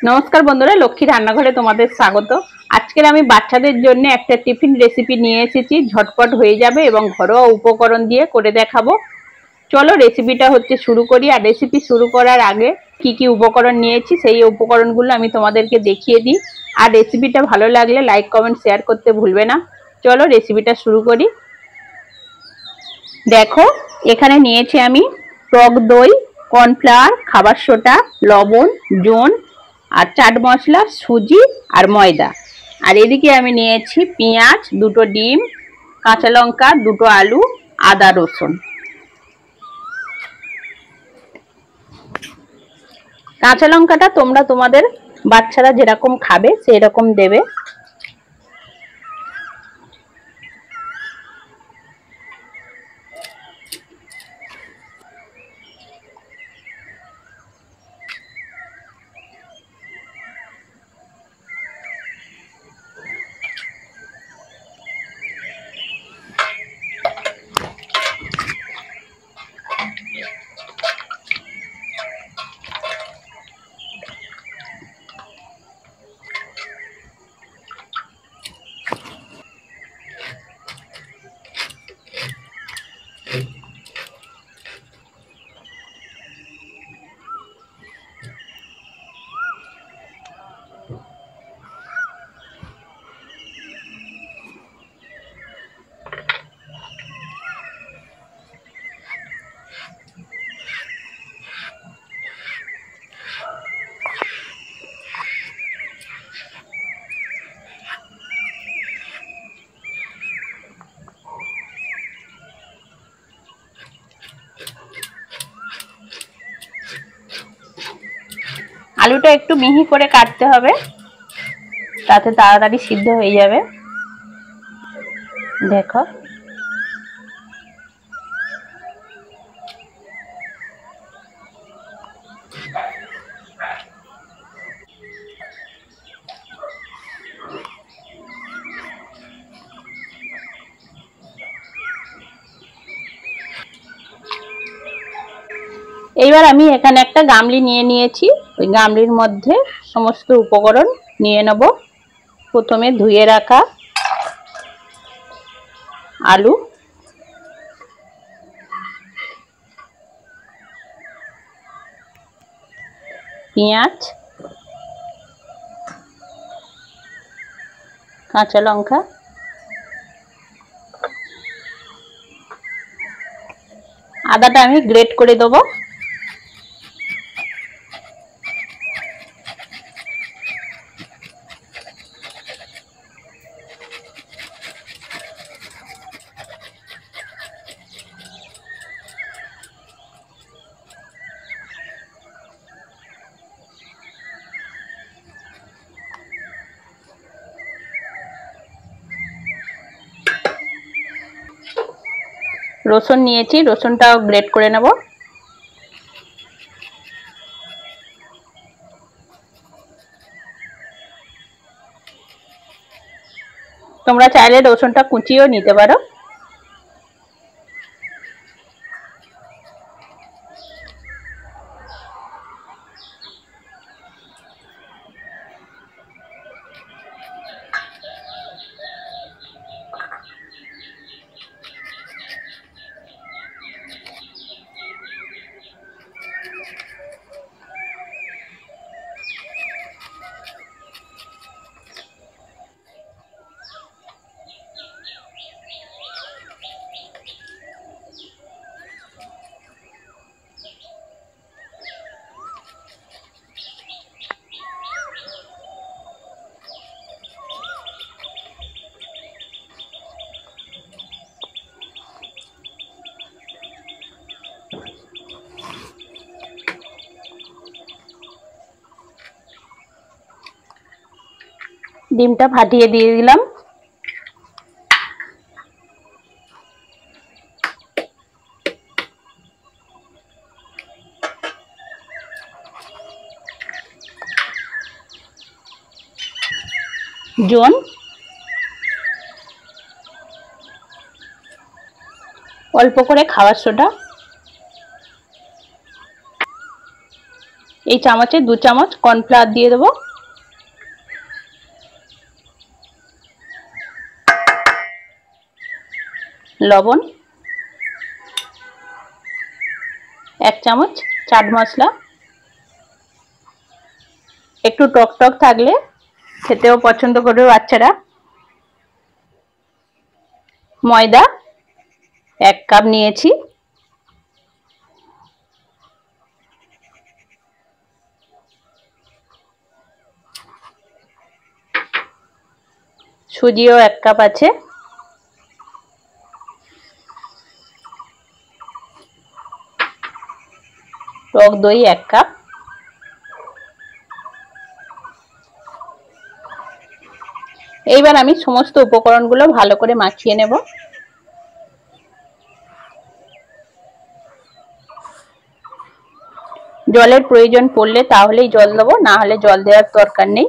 নমস্কার বন্ধুরা, লক্ষ্মী রান্নাঘরে তোমাদের স্বাগত। আজকে আমি বাচ্চাদের জন্য একটা টিফিন রেসিপি নিয়ে এসেছি। ঝটপট হয়ে যাবে এবং ঘরোয়া উপকরণ দিয়ে করে দেখাবো। চলো রেসিপিটা শুরু করি। আর রেসিপি শুরু করার আগে কি কি উপকরণ নিয়েছি সেই উপকরণগুলো আমি তোমাদেরকে দেখিয়ে দিই। আর রেসিপিটা ভালো লাগলে লাইক কমেন্ট শেয়ার করতে ভুলবে না। চলো রেসিপিটা শুরু করি। দেখো, এখানে নিয়েছি আমি টক দই, কর্নফ্লাওয়ার, খাবার সোডা, লবণ, জোন আর চাট মশলা, সুজি আর ময়দা। আর এদিকে আমি নিয়েছি পেঁয়াজ, দুটো ডিম, কাঁচা লঙ্কা, দুটো আলু, আদা রসুন। কাঁচা লঙ্কাটা তোমরা তোমাদের বাচ্চারা যেরকম খাবে সেই রকম দেবে। আলুটা একটু মিহি করে কাটতে হবে, তাতে তাড়াতাড়ি সিদ্ধ হয়ে যাবে। দেখো, এইবার আমি এখানে একটা গামলি নিয়ে নিয়েছি। ওই গামলির মধ্যে সমস্ত উপকরণ নিয়ে নেব। প্রথমে ধুয়ে রাখা আলু, পেঁয়াজ, কাঁচা লঙ্কা, আদাটা আমি গ্রেট করে দেবো। রসুন নিয়েছি, রসুনটাও গ্রেট করে নেব। তোমরা চাইলে রসুনটা কুচিয়েও নিতে পারো। ডিমটা ফাটিয়ে দিয়ে দিলাম। জোন, অল্প করে খাবার সোডা, এই চামচে 2 চামচ কর্নফ্লাওয়ার দিয়ে দেবো। লবণ, 1 চামচ চাট মশলা, একটু টক টক থাকলে খেতেও পছন্দ করবে বাচ্চারা। ময়দা 1 কাপ নিয়েছি। সুজিও 1 কাপ আছে। টক দই 1 কাপ। এইবার আমি সমস্ত উপকরণগুলো ভালো করে মাখিয়ে নেব। জলের প্রয়োজন পড়লে তাহলেই জল দেবো, না হলে জল দেওয়ার দরকার নেই।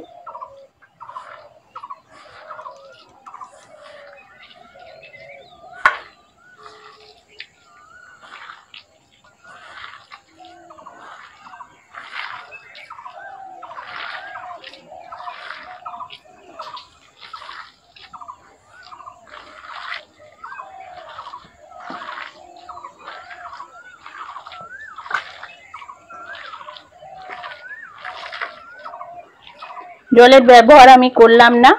জলের ব্যবহার আমি করলাম না।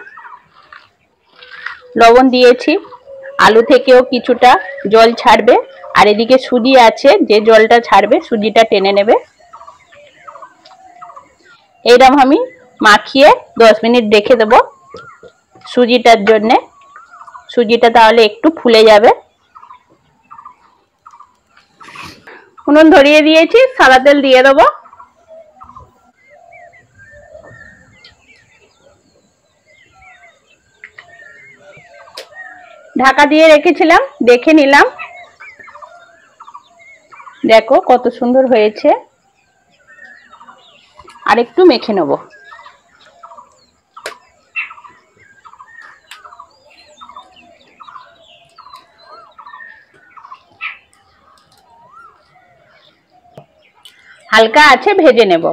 লবণ দিয়েছি, আলু থেকেও কিছুটা জল ছাড়বে, আর এদিকে সুজি আছে, যে জলটা ছাড়বে সুজিটা টেনে নেবে। এইরকম আমি মাখিয়ে 10 মিনিট রেখে দেবো সুজিটার জন্যে। সুজিটা তাহলে একটু ফুলে যাবে। উনুন ধরিয়ে দিয়েছি, সাদা তেল দিয়ে দেবো। ঢাকা দিয়ে রেখেছিলাম, দেখে নিলাম। দেখো কত সুন্দর হয়েছে। আর একটু মেখে নেব। হালকা আছে ভেজে নেব।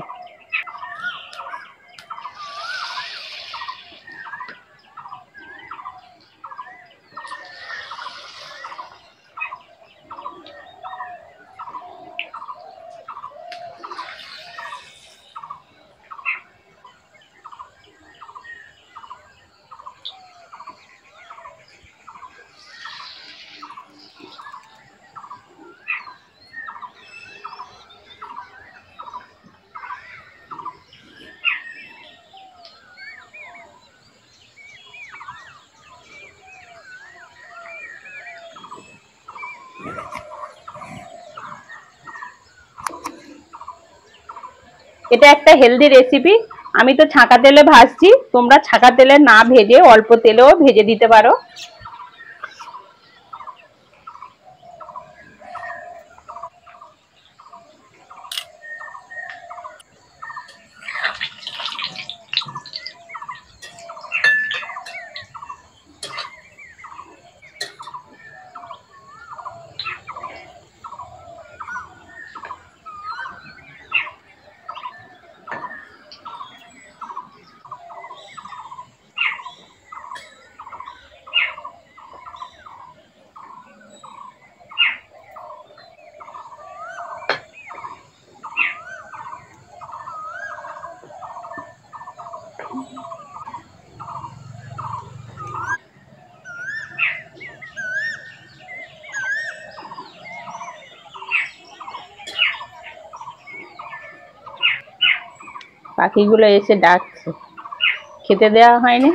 এটা একটা হেলদি রেসিপি। আমি তো ছাঁকা তেলে ভাজছি, তোমরা ছাঁকা তেলে না ভেজে অল্প তেলেও ভেজে দিতে পারো। পাখিগুলো এসে ডাকছে, খেতে দেওয়া হয়নি।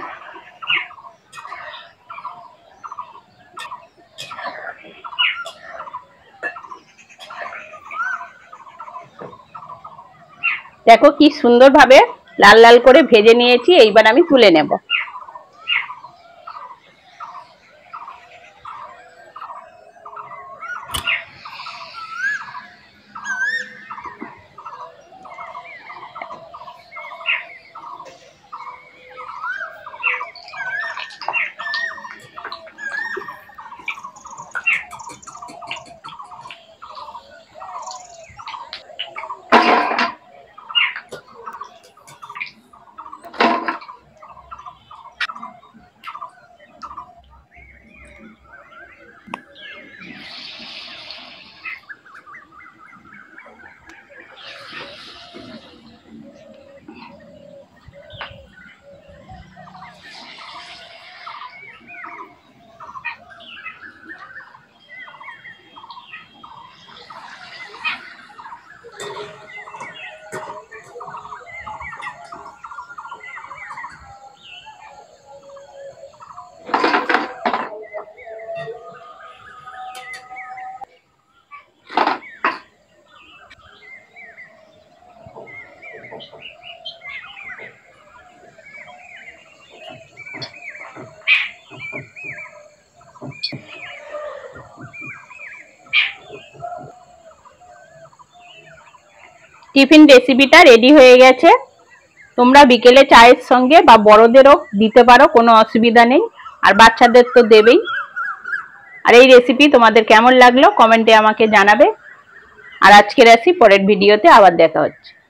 দেখো কি সুন্দরভাবে লাল লাল করে ভেজে নিয়েছি। এইবার আমি তুলে নেব। টিফিন রেসিপিটা রেডি হয়ে গেছে। তোমরা বিকেলে চায়ের সঙ্গে বা বড়দেরও দিতে পারো, কোনো অসুবিধা নেই, আর বাচ্চাদের তো দেবেই। আর এই রেসিপি তোমাদের কেমন লাগলো কমেন্টে আমাকে জানাবে। আর আজকের আসি, পরের ভিডিওতে আবার দেখা হচ্ছে।